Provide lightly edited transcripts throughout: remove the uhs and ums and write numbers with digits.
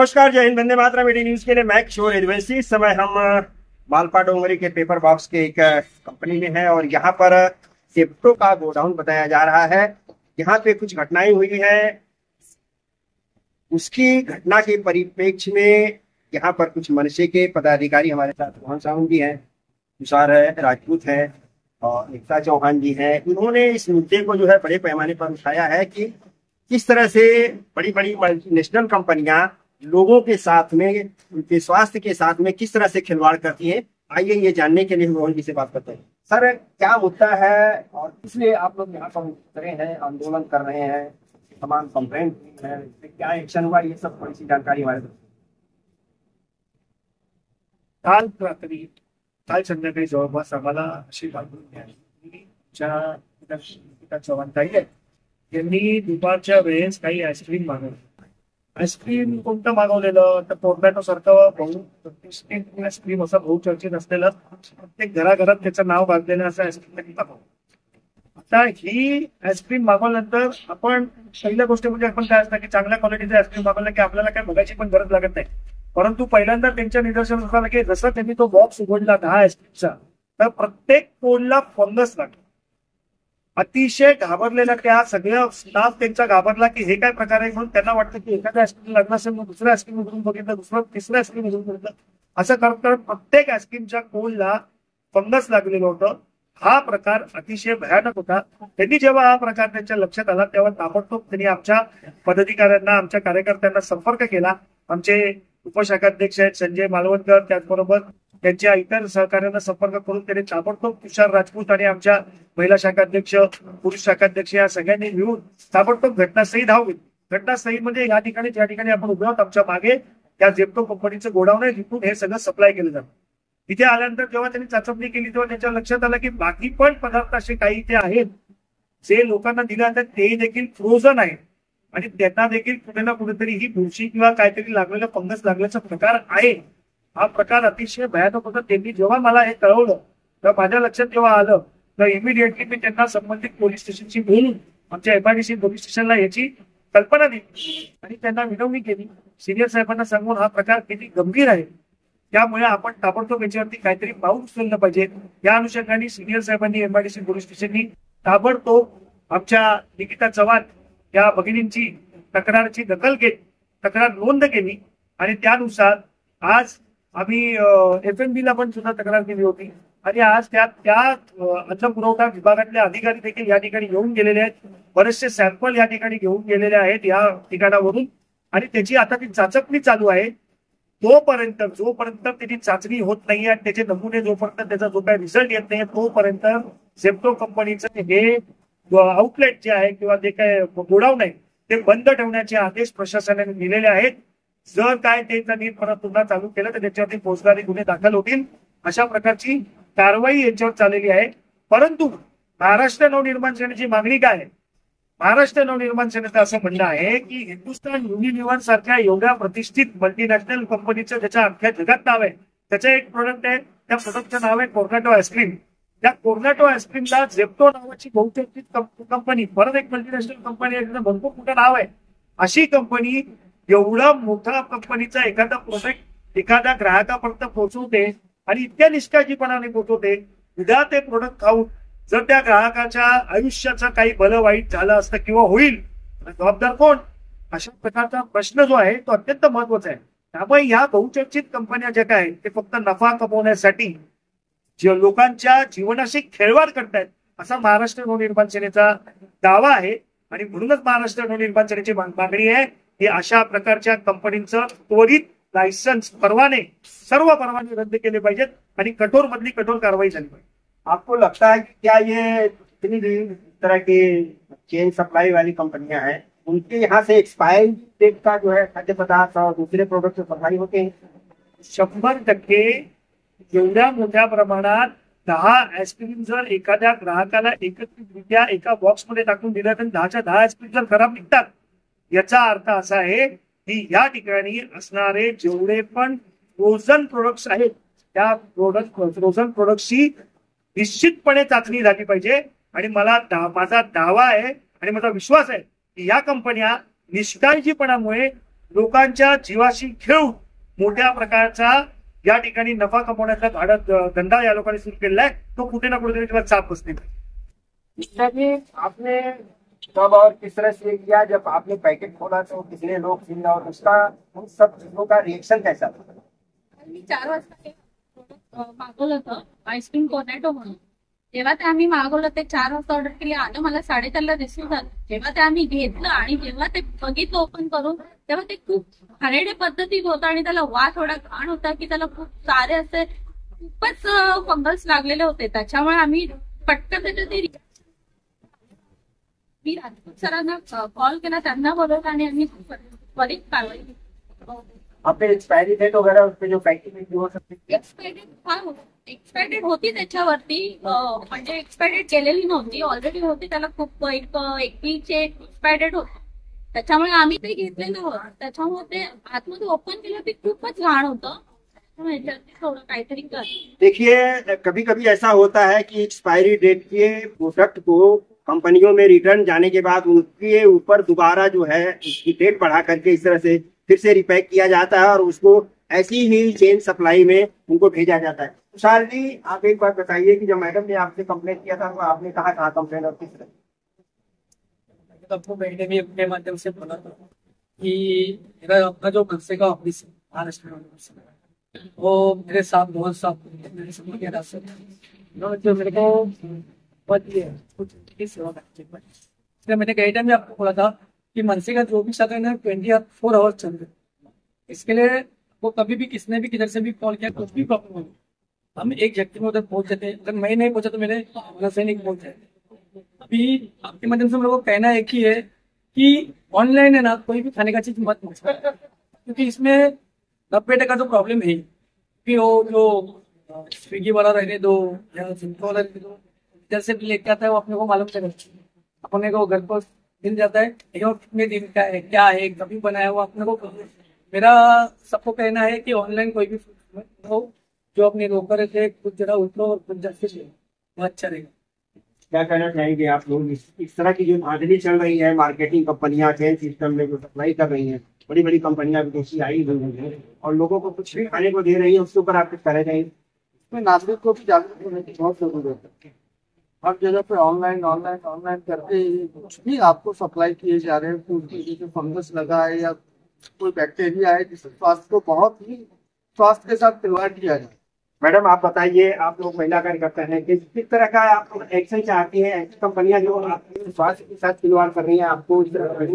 नमस्कार, जय Hind, Vande Mataram. Media news के लिए मैं किशोर एडवेंसी। इस समय हम मालपा डोंगरी के पेपर बॉक्स के एक कंपनी में है और यहाँ पर सेप्टो का गोडाउन बताया जा रहा है। यहाँ पे कुछ घटनाएं हुई है, उसकी घटना के परिप्रेक्ष्य में यहाँ पर कुछ मनसे के पदाधिकारी हमारे साथ रोहन साहू जी हैं, तुषार है, राजपूत है और एकता चौहान जी हैं। उन्होंने इस मुद्दे को जो है बड़े पैमाने पर उठाया है कि किस तरह से बड़ी बड़ी मल्टीनेशनल कंपनियां लोगों के साथ में, उनके स्वास्थ्य के साथ में किस तरह से खिलवाड़ करती हैं। आइए ये जानने के लिए हम रोहन जी से बात करते हैं। सर, क्या मुद्दा है और इसलिए आप लोग यहाँ पर उतरे हैं, आंदोलन कर रहे हैं, तमाम कंप्लेंट है, क्या एक्शन हुआ, ये सब थोड़ी सी जानकारी हमारे पास। काल रात्री, काल संध्याकाळी जवळपास आम्हाला अशी बातमी मिळाली की चव्हाणताई आहेत, यांनी दुपारच्या वेळेस काही आईस्क्रीम मागवलं. आईस्क्रीम कोणतं मागवलेलं तर टोमॅटो सारखं बहुप्रतिष्ठित आईस्क्रीम, असं बहुचर्चित असलेलं, प्रत्येक घराघरात त्याचं नाव गाजलेलं असं आईस्क्रीम त्यांनी मागवलं. आता ही आईस्क्रीम मागवल्यानंतर आपण पहिल्या गोष्ट म्हणजे आपण काय असतं की चांगल्या क्वालिटीचं आईस्क्रीम मागवलं की आपल्याला काय बघायची पण गरज लागत नाही. परंतु पहिल्यांदा त्यांच्या निदर्शनास आलं की जसं त्यांनी तो बॉक्स उघडला 10 आईस्क्रीमचा, तर प्रत्येक कोडला फंगस लागला. अतिशय घाबरलेला त्या सगळ्या स्टाफ त्यांचा घाबरला की हे काय प्रकार आहे. म्हणून त्यांना वाटतं की एखाद्या आईस्क्रीम लागला असेल, मग दुसऱ्या आईस्क्रीम उघडून बघितलं, दुसरं तिसऱ्या आईस्क्रीम उघडून बघितलं, असं करत करत प्रत्येक आईस्क्रीमच्या कोडला फंगस लागलेलं होतं. हा प्रकार अतिशय भयानक होता. त्यांनी जेव्हा हा प्रकार त्यांच्या लक्षात आला तेव्हा ताबडतोब त्यांनी आमच्या पदाधिकाऱ्यांना, आमच्या कार्यकर्त्यांना संपर्क केला. आमचे उपशाखाध्यक्ष आहेत संजय मालवणकर, त्याचबरोबर त्यांच्या इतर सहकार्यांना संपर्क करून त्यांनी ताबडतोब तुषार राजपूत आणि आमच्या महिला शाखाध्यक्ष, पुरुष शाखाध्यक्ष या सगळ्यांनी मिळून ताबडतोब घटनास्थळी धाव घेतली. घटनास्थळी म्हणजे या ठिकाणी ज्या ठिकाणी आपण उभे आहोत, आमच्या मागे त्या झेप्टो कंपनीचं गोडाऊन आहे, जिथून हे सगळं सप्लाय केलं जातं. इथे आल्यानंतर जेव्हा त्यांनी चाचपणी केली तेव्हा त्यांच्या लक्षात आलं की बाकी पण पदार्थ असे काही इथे आहेत जे लोकांना दिले जातात, ते देखील फ्रोझन आहेत आणि त्यांना देखील कुठे ना कुठेतरी ही बुरशी किंवा काहीतरी लागलेला फंगस लागल्याचा प्रकार आहे. हा प्रकार अतिशय भयानक होता. त्यांनी जेव्हा मला हे कळवलं तेव्हा माझ्या लक्षात जेव्हा आलं तर इमिडिएटली मी त्यांना संबंधित पोलीस स्टेशनशी बोलून आमच्या एमआयडीसी पोलीस स्टेशनला याची कल्पना दिली आणि त्यांना विनवणी केली, सिनियर साहेबांना सांगून हा प्रकार किती गंभीर आहे, त्यामुळे आपण ताबडतोब याच्यावरती काहीतरी पाऊल उचललं पाहिजे. या अनुषंगाने सिनियर साहेबांनी एमआयडीसी पोलीस स्टेशननी ताबडतोब आमच्या निकिता चव्हाण या भगिनींची तक्रारची दखल घेत तक्रार नोंद केली आणि त्यानुसार आज आम्ही FMB ला पण सुद्धा तक्रार केली होती आणि आज त्या अन्न पुरवठा विभागातले अधिकारी देखील या ठिकाणी येऊन गेलेले आहेत. बरेचसे सॅम्पल या ठिकाणी घेऊन गेलेले आहेत या ठिकाणावरून आणि त्याची आता ती चाचपणी चालू आहे. जोपर्यंत त्याची चाचणी होत नाही आणि त्याचे नमुने जोपर्यंत त्याचा जो काही रिझल्ट येत नाही तोपर्यंत झेप्टो कंपनीचं हे आउटलेट जे आहे किंवा जे काय गोडाऊन आहे ते बंद ठेवण्याचे आदेश प्रशासनाने दिलेले आहेत. जर काय ते नीट परत पुन्हा चालू केलं तर त्याच्यावरती फौजदारी गुन्हे दाखल होतील. अशा प्रकारची कारवाई यांच्यावर चाललेली आहे. परंतु महाराष्ट्र नवनिर्माण सेनेची मागणी काय आहे? महाराष्ट्र नवनिर्माण सेनेचं असं म्हणणं आहे की हिंदुस्थान युनिलिव्हर सारख्या एवढ्या प्रतिष्ठित मल्टीनॅशनल कंपनीचं ज्याच्या अख्ख्या जगात नाव आहे, त्याचं एक प्रोडक्ट आहे, त्या प्रोडक्टचं नाव आहे कोर्नेटो आईस्क्रीम. त्या कोर्नेटो आईस्क्रीमला झेप्टो नावाची बहुचर्चित कंपनी, परत एक मल्टीनॅशनल कंपनी आहे, त्याचं भरपूर मोठं नाव आहे. अशी कंपनी एवढा मोठा कंपनीचा एखादा प्रोडक्ट एखाद्या ग्राहकापर्यंत पोहोचवते आणि इतक्या निष्काळजीपणाने पोहोचवते. उद्या ते प्रोडक्ट खाऊन जर त्या ग्राहकाच्या आयुष्याचा काही भलं वाईट झालं असतं किंवा होईल, जबाबदार कोण? अशा प्रकारचा प्रश्न जो आहे तो अत्यंत महत्वाचा आहे. त्यामुळे या बहुचर्चित कंपन्या ज्या काय ते फक्त नफा कमवण्यासाठी जे लोकांच्या जीवनाशी खेळवाड करतायत असा महाराष्ट्र नवनिर्माण सेनेचा दावा आहे आणि म्हणूनच महाराष्ट्र नवनिर्माण सेनेची मागणी आहे की अशा प्रकारच्या कंपनीचं त्वरित लायसन्स, परवाने, सर्व परवाने रद्द केले पाहिजेत आणि कठोर मधली कठोर कारवाई झाली पाहिजे. आपको लगता है कि क्या ये जितनी भी इस तरह की चेन सप्लाई वाली कंपनियां हैं, उनके यहाँ से एक्सपायरी डेट का जो है खाद्य पदार्थ और दूसरे प्रोडक्ट से सप्लाई होते हैं? 100% एवढ्या मोठ्या प्रमाणात 10 आईस्क्रीम जर एखाद्या ग्राहकाला एकत्रितरित्या एका बॉक्समध्ये टाकून दिल्या तर 10च्या 10 आईस्क्रीम जर खराब निघतात. याचा अर्थ असा आहे की या ठिकाणी असणारे जेवढे पण फ्रोझन प्रोडक्ट्स आहेत त्या फ्रोझन प्रोडक्ट्सची निश्चितपणे चाचणी झाली पाहिजे. आणि माझा दावा आहे आणि माझा विश्वास आहे की या कंपन्या निष्काळजीपणामुळे लोकांच्या जीवाशी खेळून मोठ्या प्रकारचा या ठिकाणी नफा कमवण्याचा धंदा या लोकांनी सुरू केलेला आहे, तो कुठे ना कुठेतरी त्याला चाप बसते. आपने कब और किस तरह से किया, जब आपने पैकेट खोला तो कितने लोग थे और उसका उन सब चीजों का रिएक्शन कैसा था? मी 4 वाजता ते प्रोडक्ट मागवलं होतं, आईस्क्रीम कोर्नेटो म्हणून. जेव्हा ते आम्ही मागवलं, ते 4 वाजता ऑर्डर केली, आलं मला 4:30ला रिसीव्ह झालं. जेव्हा ते आम्ही घेतलं आणि जेव्हा ते बघितलं ओपन करून, तेव्हा ते खूप घाणेरड्या पद्धतीत होतं आणि त्याला वास एवढा घाण होता की त्याला खूप सारे असे खूपच फंगल्स लागलेले होते. त्याच्यामुळे आम्ही पटकन त्याच्यात मी राजपूत सरांना कॉल केला, त्यांना बोलवलं आणि आम्ही त्वरित कारवाई केली. आपने एक्सपायरी डेट वगैरह उस पे जो पैकेजिंग हो सकती है? एक्सपायर डेट होती त्याच्यावरती, म्हणजे एक्सपायर डेट गेलेली नव्हती, ऑलरेडी होती. त्याला खूप एक वीकची एक्सपायर डेट होती. त्याच्यामुळे आम्ही ते घेतलेलं होतं. त्याच्यामुळे ते आतमध्ये ओपन केलं, ते खूपच घाण होतं. थोडं काहीतरी कर. देखिए, कभी कभी ऐसा होता है कि एक्सपायरी डेट के प्रोडक्ट को कंपनियों में रिटर्न जाने के बाद उनके ऊपर दोबारा जो है उसकी डेट बढ़ा करके इस तरह से फिर से रिपैक किया जाता है और उसको ऐसी ही चेन सप्लाई में उनको भेजा जाता है. तुषार जी, आप एक बात बताइए कि जब मैडम ने आपसे कंप्लेंट किया था तो आपने कहाँ कंप्लेंट और किस तरह? आपको मैंने भी अपने माध्यम से बोला था कि मेरा अपना जो मनसे का ऑफिस है महाराष्ट्र में, वो मेरे साथ बहुत साथ मेरे समझ के रास्ते जो मेरे को पति है कुछ की सेवा करते हैं. इसलिए मैंने कई टाइम में आपको बोला था कि मनसे का जो भी शाखा है ना 24 आवर्स चल रहे. इसके लिए वो कभी भी किसने भी किधर से भी कॉल किया, कुछ भी प्रॉब्लम हो, हम एक झटके में उधर पहुंच जाते हैं. अगर मैं नहीं पहुंचा तो मेरे सैनिक पहुंच जाए. अभी आपके माध्यम से मेरे को कहना एक ही है कि ऑनलाइन है ना, कोई भी खाने का चीज मत मंगाओ, क्योंकि इसमें 90% जो प्रॉब्लम है कि वो जो स्विगी वाला रहने दो या जिनको वाला रहने दो, इधर से लेके आता है वो अपने को मालूम चलेगा, अपने को घर पर मिल जाता है. लेकिन कितने दिन का है, क्या है, कभी बनाया हुआ अपने को. मेरा सबको कहना है कि ऑनलाइन कोई भी हो, जो अपने रोकर थे कुछ जरा उठो और कुछ जाके वो अच्छा रहेगा. क्या कहना चाहेंगे आप लोग इस तरह की जो धांधली चल रही है, मार्केटिंग कंपनियां चेन सिस्टम में जो सप्लाई कर रही हैं, बड़ी बड़ी कंपनियां विदेशी आई हुई हैं और लोगों को कुछ भी खाने को दे रही है, उसके ऊपर आप कुछ कहना चाहेंगे? इसमें नागरिक को भी जागरूक होने की बहुत जरूरत है. हर जगह पे ऑनलाइन करके कुछ भी आपको सप्लाई किए जा रहे हैं, फूड के नीचे फंगस लगा है या कोई बैक्टीरिया है जिससे स्वास्थ्य को बहुत ही स्वास्थ्य के साथ खिलवाड़ किया जाए. मैडम, आप बताइए, आप लोग महिला कार्यकर्ता हैं, किस तरह का आप लोग एक्शन चाहती हैं? ऐसी कंपनियां जो आपके स्वास्थ्य के साथ खिलवाड़ कर रही हैं, आपको इस तरह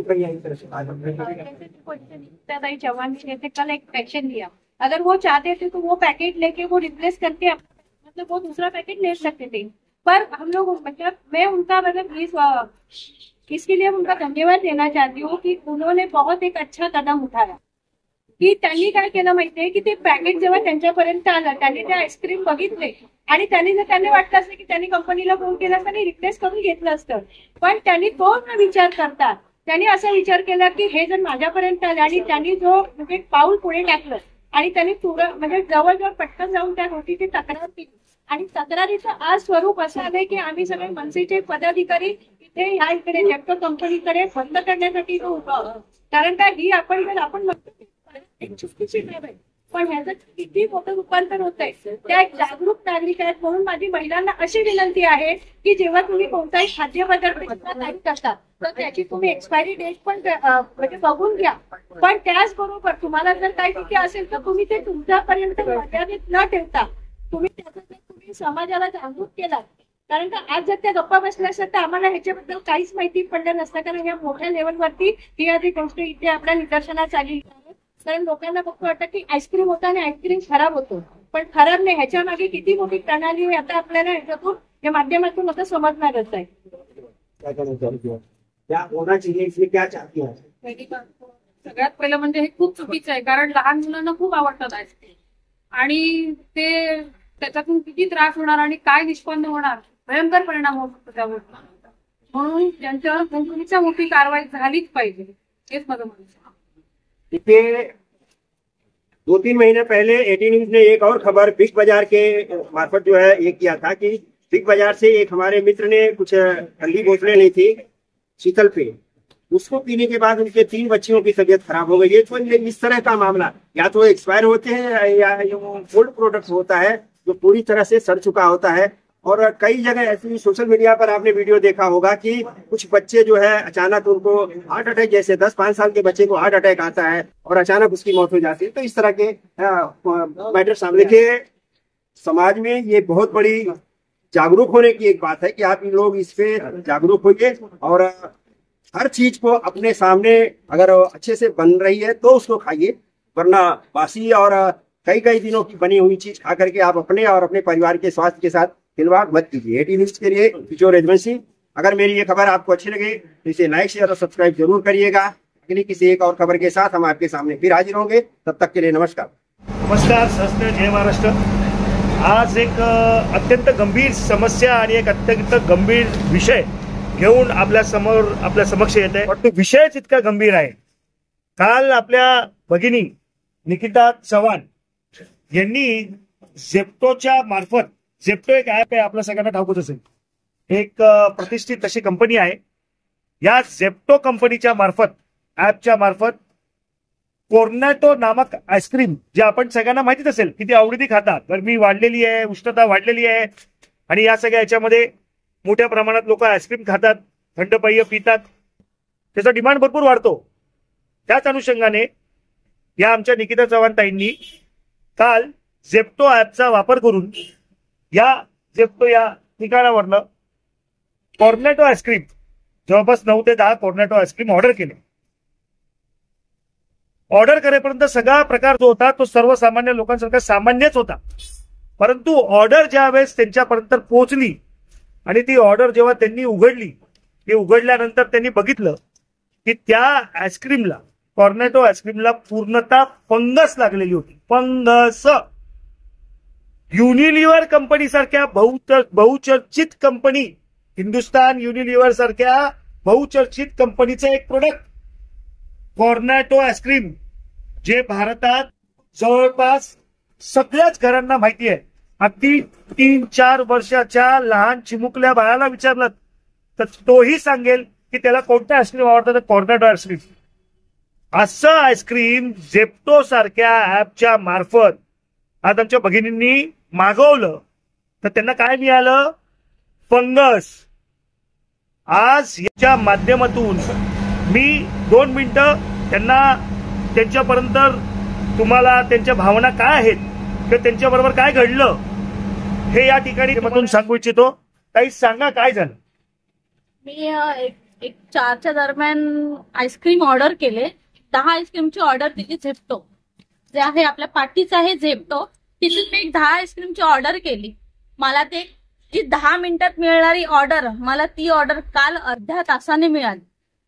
से जवान जैसे कल एक एक्शन लिया, अगर वो चाहते थे तो वो पैकेट लेके वो रिप्लेस करके मतलब वो दूसरा पैकेट ले सकते थे. पर हम लोग मतलब मैं उनका मतलब इसके लिए उनका धन्यवाद देना चाहती हूँ की उन्होंने बहुत एक अच्छा कदम उठाया. की त्यांनी काय केलं माहितीये की ते पॅकेट जेव्हा त्यांच्यापर्यंत आलं, त्यांनी ते आईस्क्रीम बघितले आणि त्यांनी वाटलं असतं की त्यांनी कंपनीला फोन केला असता आणि रिप्लेस करून घेतलं असतं. पण त्यांनी तो न विचार करता त्यांनी असा विचार केला की हे जर माझ्यापर्यंत आलं आणि त्यांनी जो म्हणजे पाऊल पुढे टाकलं आणि त्यांनी म्हणजे जवळजवळ पटकन जाऊन त्या गोष्टीची तक्रार केली आणि तक्रारीचं आज स्वरूप असं आलंय की आम्ही सगळे मनसेचे पदाधिकारी इथे ह्या इकडे जेप्टो कंपनीकडे बंद करण्यासाठी कारण काय ही आपण म्हणतो एक चुकीची बाब आहे, पण ह्याचं किती मोठं रूपांतर होत आहे. त्या एक जागरूक नागरिक आहेत म्हणून माझी महिलांना अशी विनंती आहे की जेव्हा तुम्ही कोणताही खाद्यपदार्थ तयार करता तर त्याची तुम्ही एक्सपायरी डेट पण म्हणजे बघून घ्या. पण त्याचबरोबर तुम्हाला जर काही तिथे असेल तर तुम्ही ते तुमच्यापर्यंत मर्यादित न ठेवता तुम्ही तुम्ही समाजाला जागरूक केलात. कारण का आज जर त्या गप्पा बसल्या असतात तर आम्हाला ह्याच्याबद्दल काहीच माहिती पडलं नसतं, कारण या मोठ्या लेवलवरती ही आधी गोष्ट इथे आपल्या निदर्शनास आली. कारण लोकांना फक्त वाटतं की आईस्क्रीम होतं आणि आईस्क्रीम खराब होतो, पण खराब नाही, ह्याच्या मागे किती मोठी प्रणाली आहे आता आपल्याला ह्याच्यातून या माध्यमातून आता समजणारच आहे. सगळ्यात पहिलं म्हणजे हे खूप चुकीचं आहे, कारण लहान मुलांना खूप आवडतात आईस्क्रीम आणि ते त्याच्यातून किती त्रास होणार आणि काय निष्पन्न होणार, भयंकर परिणाम होऊ शकतो त्यावर. म्हणून त्यांच्यावर कंपनीच्या मोठी कारवाई झालीच पाहिजे, हेच माझं म्हणणं आहे. देखिए, 2-3 महीने पहले एटी न्यूज ने एक और खबर बिग बाजार के मार्फत जो है ये किया था कि बिग बाजार से एक हमारे मित्र ने कुछ ठंडी बोतलें ली थी शीतल पे, उसको पीने के बाद उनके 3 बच्चियों की तबीयत खराब हो गई। ये तो इस तरह का मामला, या तो एक्सपायर होते हैं या वो ओल्ड प्रोडक्ट होता है जो पूरी तरह से सड़ चुका होता है। और कई जगह ऐसी सोशल मीडिया पर आपने वीडियो देखा होगा कि कुछ बच्चे जो है अचानक उनको हार्ट अटैक, जैसे 10-5 साल के बच्चे को हार्ट अटैक आता है और अचानक उसकी मौत हो जाती है। तो इस तरह के मैटर सामने के समाज में ये बहुत बड़ी जागरूक होने की एक बात है कि आप लोग इस पे जागरूक होइए और हर चीज को अपने सामने अगर अच्छे से बन रही है तो उसको खाइए, वरना बासी और कई दिनों की बनी हुई चीज खा करके आप अपने और अपने परिवार के स्वास्थ्य के साथ खिलवाड़ मत कीजिए। एटी न्यूज के लिए किशोर रजवंशी। अगर मेरी ये खबर आपको अच्छी लगे तो इसे लाइक, शेयर और सब्सक्राइब जरूर करिएगा। अगली किसी एक और खबर के साथ हम आपके सामने फिर हाजिर होंगे। तब तक के लिए नमस्कार। नमस्कार, सस्ते, जय महाराष्ट्र। आज एक अत्यंत गंभीर समस्या आणि एक अत्यंत गंभीर विषय घेऊन आपल्या समक्ष येत आहे। तो विषयच इतका गंभीर आहे। काल आपल्या भगिनी निकिता चव्हाण यांनी झेप्टोच्या मार्फत, झेप्टो एक ऍप आहे, आपल्या सगळ्यांना ठाऊकच असेल, एक प्रतिष्ठित अशी कंपनी आहे। या झेप्टो कंपनीच्या मार्फत, ऍपच्या मार्फत कोर्नेटो नामक आईस्क्रीम, जे आपण सगळ्यांना माहितीच असेल किती आवडीने खातात, गरमी वाढलेली आहे, उष्णता वाढलेली आहे आणि या सगळ्या याच्यामध्ये मोठ्या प्रमाणात लोक आईस्क्रीम खातात, थंड पेय पितात, त्याचा डिमांड भरपूर वाढतो। त्याच अनुषंगाने या आमच्या निकिता चव्हाण ताईंनी काल झेप्टो ऍपचा वापर करून या झेप्टो या ठिकाणावरनं कॉर्नेटो आईस्क्रीम, जवळपास 9 ते 10 कॉर्नेटो आईस्क्रीम ऑर्डर केले। ऑर्डर करेपर्यंत सगळा प्रकार जो होता तो सर्वसामान्य लोकांसारखा सामान्यच होता, परंतु ऑर्डर ज्या वेळेस त्यांच्यापर्यंत पोहोचली आणि ती ऑर्डर जेव्हा त्यांनी उघडली, ती उघडल्यानंतर त्यांनी बघितलं की त्या आईस्क्रीमला, कॉर्नेटो आईस्क्रीमला पूर्णतः फंगस लागलेली होती। फंगस। युनिलिव्हर कंपनी सारख्या बहुचर्चित कंपनी, हिंदुस्तान युनिलिव्हर सारख्या बहुचर्चित कंपनीचं एक प्रोडक्ट कॉर्नेटो आईस्क्रीम, जे भारतात जवळपास सगळ्याच घरांना माहिती आहे। अगदी 3-4 वर्षाच्या लहान चिमुकल्या बाळाला विचारलं तर तोही सांगेल की त्याला कोणतं आईस्क्रीम आवडतं, तर कॉर्नेटो आईस्क्रीम। असं आईस्क्रीम झेप्टो सारख्या ऍपच्या मार्फत आज आमच्या भगिनींनी मागवलं तर त्यांना काय मिळालं? फंगस। आज याच्या माध्यमातून मी 2 मिनिटं त्यांच्यापर्यंत तुम्हाला त्यांच्या भावना काय आहेत किंवा त्यांच्याबरोबर काय घडलं हे या ठिकाणी सांगू इच्छितो। काही सांगा, काय झालं? मी एक 4च्या दरम्यान आईस्क्रीम ऑर्डर केले। 10 आईस्क्रीमची ऑर्डर दिली झेप्टो, जे आहे आपल्या पाठीच आहे झेप्टो, तिथून मी 10 आईस्क्रीमची ऑर्डर केली। मला ते जी 10 मिनिटात मिळणारी ऑर्डर, मला ती ऑर्डर काल अर्ध्या तासाने मिळाली।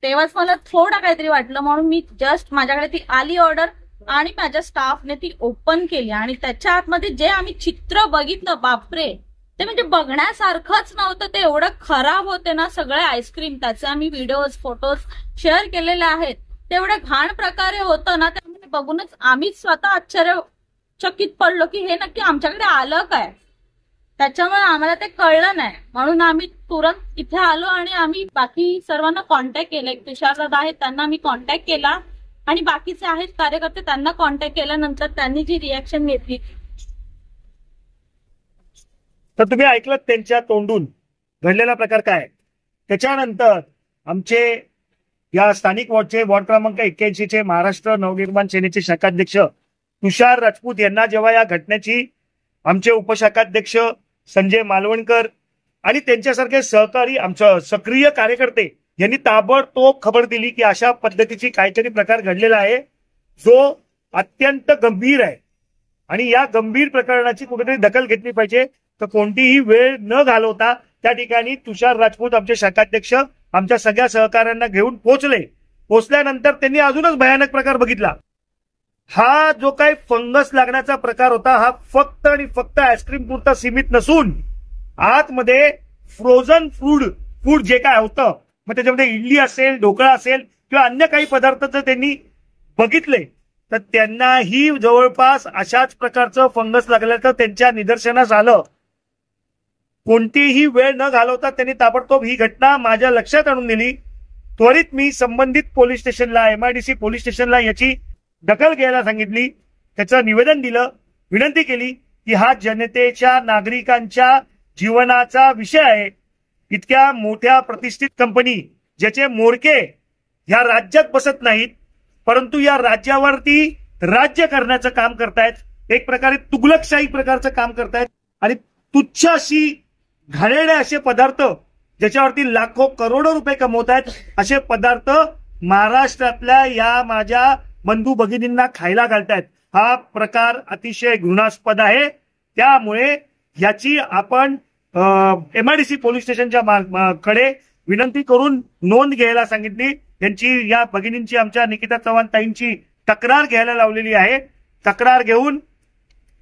तेव्हाच मला थोडं काहीतरी वाटलं, म्हणून मी जस्ट माझ्याकडे ती आली ऑर्डर आणि माझ्या स्टाफने ती ओपन केली आणि त्याच्या आतमध्ये जे आम्ही चित्र बघितलं, बापरे, ते म्हणजे बघण्यासारखंच नव्हतं। ते एवढं खराब होते ना सगळे आईस्क्रीम, त्याचे आम्ही व्हिडिओज, फोटोज शेअर केलेले आहेत। तेवढ्या घाण प्रकारे होतं ना, त्यामध्ये बघूनच आम्ही स्वतः आश्चर्यचकित पडलो की हे नक्की आमच्याकडे आलं काय। त्याच्यामुळे आम्हाला ते कळलं नाही, म्हणून आम्ही तुरंत इथे आलो आणि आम्ही बाकी सर्वांना कॉन्टॅक्ट केलं। एक तुषार दादा आहेत, त्यांना मी कॉन्टॅक्ट केला आणि बाकीचे आहेत कार्यकर्ते, त्यांना कॉन्टॅक्ट केल्यानंतर त्यांनी जी रिॲक्शन घेतली। तर तुम्ही ऐकलं त्यांच्या तोंडून घडलेला प्रकार काय। त्याच्यानंतर आमचे या स्थानिक वॉर्डचे वॉर्ड क्रमांक 81 चे महाराष्ट्र नवनिर्माण सेनेचे शाखाध्यक्ष तुषार राजपूत यांना जेव्हा या घटनेची आमचे उपशाखाध्यक्ष संजय मालवणकर आणि त्यांच्यासारखे सहकारी, आमचं सक्रिय कार्यकर्ते यांनी ताबडतोब खबर दिली की अशा पद्धतीची काहीतरी प्रकार घडलेला आहे जो अत्यंत गंभीर आहे आणि या गंभीर प्रकरणाची कुठेतरी दखल घेतली पाहिजे। तर कोणतीही वेळ न घालवता त्या ठिकाणी तुषार राजपूत आमचे शाखाध्यक्ष आमच्या सगळ्या सहकाऱ्यांना घेऊन पोहोचले। पोहोचल्यानंतर त्यांनी अजूनच भयानक प्रकार बघितला। हा जो काही फंगस लागण्याचा प्रकार होता, हा फक्त आणि फक्त आईस्क्रीम पुरता सीमित नसून आतमध्ये फ्रोझन फूड जे काय होतं, मग त्याच्यामध्ये इडली असेल, ढोकळा असेल किंवा अन्य काही पदार्थ जर त्यांनी बघितले तर त्यांनाही जवळपास अशाच प्रकारचं फंगस लागल्याचं त्यांच्या निदर्शनास आलं। कोणतीही वेळ न घालवता त्यांनी ताबडतोब ही घटना माझ्या लक्षात आणून दिली त्वरित मी संबंधित पोलीस स्टेशनला, MIDC पोलीस स्टेशनला याची दखल घ्यायला सांगितली, त्याचं निवेदन दिलं, विनंती केली की हा जनतेच्या, नागरिकांच्या जीवनाचा विषय आहे. इतक्या मोठ्या प्रतिष्ठित कंपनी ज्याचे मोडके ह्या राज्यात बसत नाहीत, परंतु या राज्यावरती राज्य करण्याचं काम करतायत, एक प्रकारे तुगलकशाही प्रकारचं काम करतायत आणि तुच्छ अशी घाणेरडे असे पदार्थ ज्याच्यावरती लाखो करोडो रुपये कमवत आहेत असे पदार्थ महाराष्ट्रातल्या या माझ्या बंधू भगिनींना खायला घालतायत. हा प्रकार अतिशय घृणास्पद आहे. त्यामुळे याची आपण MIDC पोलीस स्टेशनच्या कडे विनंती करून नोंद घ्यायला सांगितली. यांची, या भगिनींची, आमच्या निकिता चव्हाण ताईंची तक्रार घ्यायला लावलेली आहे. तक्रार घेऊन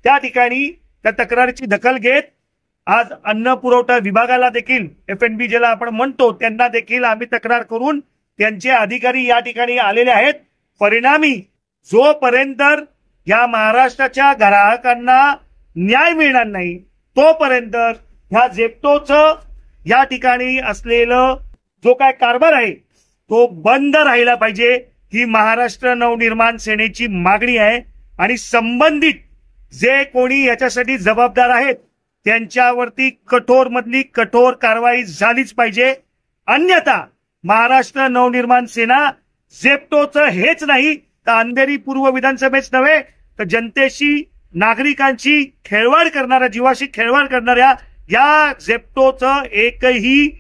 त्या ठिकाणी त्या तक्रारीची दखल घेत आज अन्न पुरवठा विभागाला देखील, FNB ज्याला आपण म्हणतो, त्यांना देखील आम्ही तक्रार करून त्यांचे अधिकारी या ठिकाणी आलेले आहेत. परिणामी जोपर्यंत या महाराष्ट्राच्या ग्राहकांना न्याय मिळणार नाही तोपर्यंत ह्या झेप्टोचं या ठिकाणी असलेलं जो काय कारभार आहे तो बंद राहिला पाहिजे, ही महाराष्ट्र नवनिर्माण सेनेची मागणी आहे. आणि संबंधित जे कोणी याच्यासाठी जबाबदार आहेत त्यांच्यावरती कठोर मधली कठोर कारवाई झालीच पाहिजे. अन्यथा महाराष्ट्र नवनिर्माण सेना झेप्टोचं हेच नाही तर अंधेरी पूर्व विधानसभेच नव्हे तर जनतेशी, नागरिकांची खेळवाड करणाऱ्या, जीवाशी खेळवाड करणाऱ्या या झेप्टोचं एकही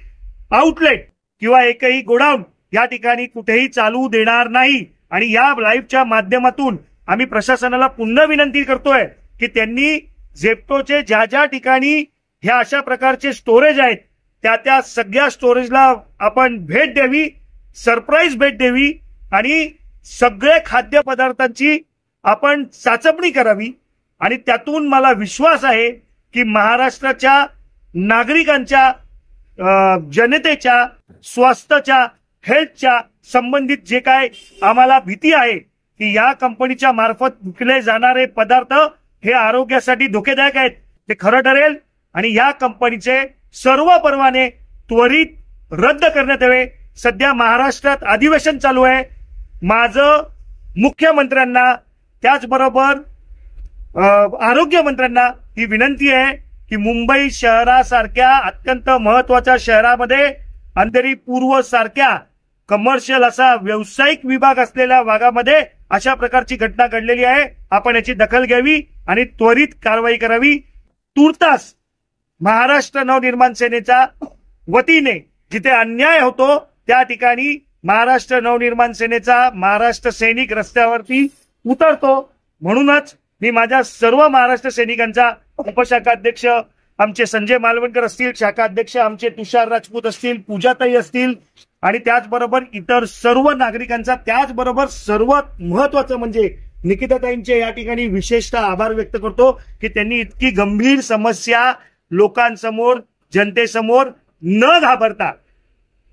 आउटलेट किंवा एकही गोडाऊन या ठिकाणी कुठेही चालू देणार नाही. आणि या लाईव्हच्या माध्यमातून आम्ही प्रशासनाला पुन्हा विनंती करतोय की त्यांनी झेप्टोचे ज्या ज्या ठिकाणी ह्या अशा प्रकारचे स्टोरेज आहेत त्या सगळ्या स्टोरेजला आपण भेट द्यावी, सरप्राईज भेट द्यावी आणि सगळे खाद्यपदार्थांची आपण चाचपणी करावी. आणि त्यातून मला विश्वास आहे की महाराष्ट्राच्या नागरिकांच्या, जनतेच्या स्वास्थ्याच्या, हेल्थच्या संबंधित जे काय आम्हाला भीती आहे की या कंपनीच्या मार्फत विकले जाणारे पदार्थ हे आरोग्यासाठी धोकेदायक आहेत, ते खरं ठरेल. आणि या कंपनीचे सर्व परवाने त्वरित रद्द करण्यात यावे. सध्या महाराष्ट्रात अधिवेशन चालू आहे. माझं मुख्यमंत्र्यांना त्याचबरोबर आरोग्यमंत्र्यांना ही विनंती आहे की मुंबई शहरासारख्या अत्यंत महत्वाच्या शहरामध्ये अंधेरी पूर्व सारख्या कमर्शियल असा व्यावसायिक विभाग असलेल्या भागामध्ये अशा प्रकारची घटना घडलेली आहे. आपण याची दखल घ्यावी आणि त्वरित कारवाई करावी. तुर्तास महाराष्ट्र नवनिर्माण सेनेच्या वतीने जिथे अन्याय होतो त्या ठिकाणी महाराष्ट्र नवनिर्माण सेनेचा महाराष्ट्र सैनिक रस्त्यावरती उतरतो. म्हणूनच मी माझ्या सर्व महाराष्ट्र सैनिकांचा, उपशाखाध्यक्ष आमचे संजय मालवणकर असतील, शाखाध्यक्ष आमचे तुषार राजपूत असतील, पूजाताई असतील आणि त्याचबरोबर इतर सर्व नागरिकांचा, त्याचबरोबर सर्वात महत्वाचं म्हणजे निकिताताईंचे या ठिकाणी विशेषतः आभार व्यक्त करतो की त्यांनी इतकी गंभीर समस्या लोकांसमोर, जनतेसमोर न घाबरता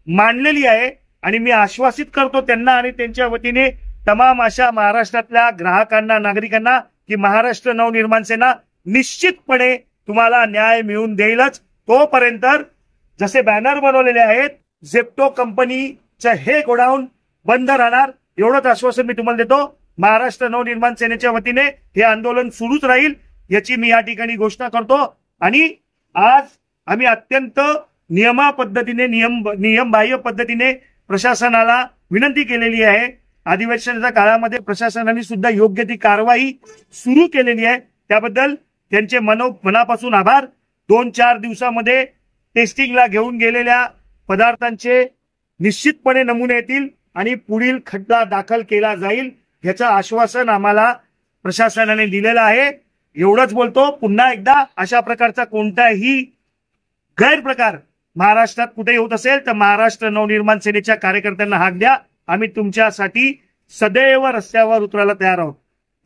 मांडलेली आहे. आणि मी आश्वासित करतो त्यांना आणि त्यांच्या वतीने तमाम अशा महाराष्ट्रातल्या ग्राहकांना, नागरिकांना की महाराष्ट्र नवनिर्माण सेना निश्चितपणे तुम्हाला न्याय मिळवून देईलच. तोपर्यंत जसे बॅनर बनवलेले आहेत, झेप्टो कंपनीचं हे गोडाऊन बंद राहणार एवढंच आश्वासन मी तुम्हाला देतो. महाराष्ट्र नवनिर्माण सेनेच्या वतीने हे आंदोलन सुरूच राहील याची मी या ठिकाणी घोषणा करतो. आणि आज आम्ही अत्यंत नियमबाह्य पद्धतीने प्रशासनाला विनंती केलेली आहे. अधिवेशनाच्या काळामध्ये प्रशासनाने सुद्धा योग्य ती कारवाई सुरू केलेली आहे. त्याबद्दल त्यांचे मनापासून आभार. 2-4 दिवसामध्ये टेस्टिंगला घेऊन गेलेल्या पदार्थांचे निश्चितपणे नमुने येतील आणि पुढील खटला दाखल केला जाईल याचं आश्वासन आम्हाला प्रशासनाने दिलेलं आहे. एवढंच बोलतो. पुन्हा एकदा अशा प्रकारचा कोणताही गैरप्रकार महाराष्ट्रात कुठे होत असेल तर महाराष्ट्र नवनिर्माण सेनेच्या कार्यकर्त्यांना हाक द्या. आम्ही तुमच्यासाठी सदैव रस्त्यावर उतरायला तयार आहोत.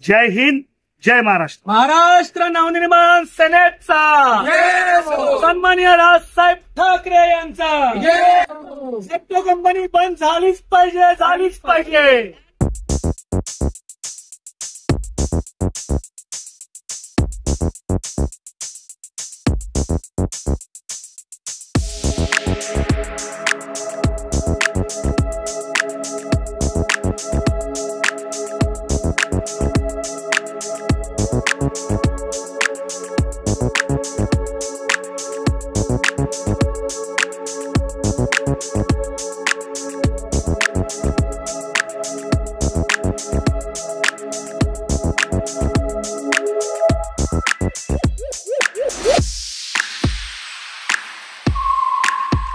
जय हिंद, जय महाराष्ट्र. महाराष्ट्र नवनिर्माण सेनेचा सन्माननीय राजसाहेब ठाकरे यांचा झेप्टो कंपनी बंद झालीच पाहिजे, झालीच पाहिजे. you.